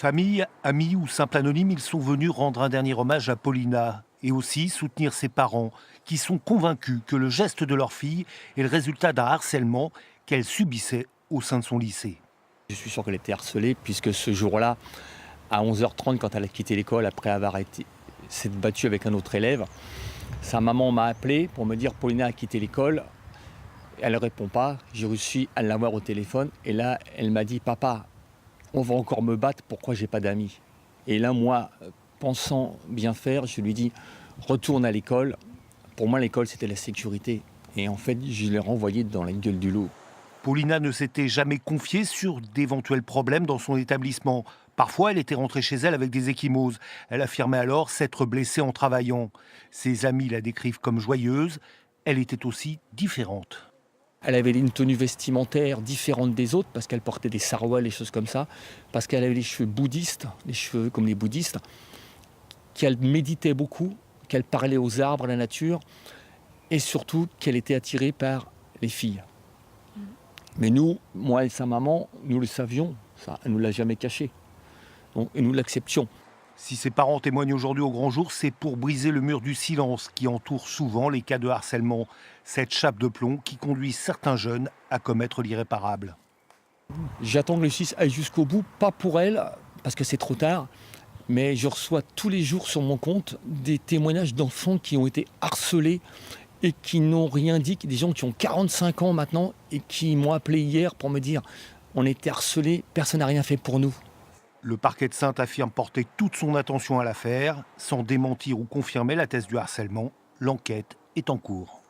Famille, amis ou simples anonymes, ils sont venus rendre un dernier hommage à Paulina et aussi soutenir ses parents qui sont convaincus que le geste de leur fille est le résultat d'un harcèlement qu'elle subissait au sein de son lycée. Je suis sûr qu'elle était harcelée puisque ce jour-là, à 11h30, quand elle a quitté l'école après avoir s'est battue avec un autre élève, sa maman m'a appelé pour me dire Paulina a quitté l'école. Elle ne répond pas. J'ai réussi à l'avoir au téléphone et là, elle m'a dit papa, on va encore me battre, pourquoi j'ai pas d'amis? Et là, moi, pensant bien faire, je lui dis retourne à l'école. Pour moi, l'école, c'était la sécurité. Et en fait, je l'ai renvoyée dans la gueule du loup. Paulina ne s'était jamais confiée sur d'éventuels problèmes dans son établissement. Parfois, elle était rentrée chez elle avec des ecchymoses. Elle affirmait alors s'être blessée en travaillant. Ses amis la décrivent comme joyeuse. Elle était aussi différente. Elle avait une tenue vestimentaire différente des autres parce qu'elle portait des sarouels et choses comme ça, parce qu'elle avait les cheveux bouddhistes, les cheveux comme les bouddhistes, qu'elle méditait beaucoup, qu'elle parlait aux arbres, à la nature, et surtout qu'elle était attirée par les filles. Mais nous, moi et sa maman, nous le savions, ça, elle ne nous l'a jamais caché. Donc, et nous l'acceptions. Si ses parents témoignent aujourd'hui au grand jour, c'est pour briser le mur du silence qui entoure souvent les cas de harcèlement. Cette chape de plomb qui conduit certains jeunes à commettre l'irréparable. J'attends que le justice aille jusqu'au bout, pas pour elle, parce que c'est trop tard, mais je reçois tous les jours sur mon compte des témoignages d'enfants qui ont été harcelés et qui n'ont rien dit, des gens qui ont 45 ans maintenant et qui m'ont appelé hier pour me dire on était harcelés, personne n'a rien fait pour nous. Le parquet de Saintes affirme porter toute son attention à l'affaire. Sans démentir ou confirmer la thèse du harcèlement, l'enquête est en cours.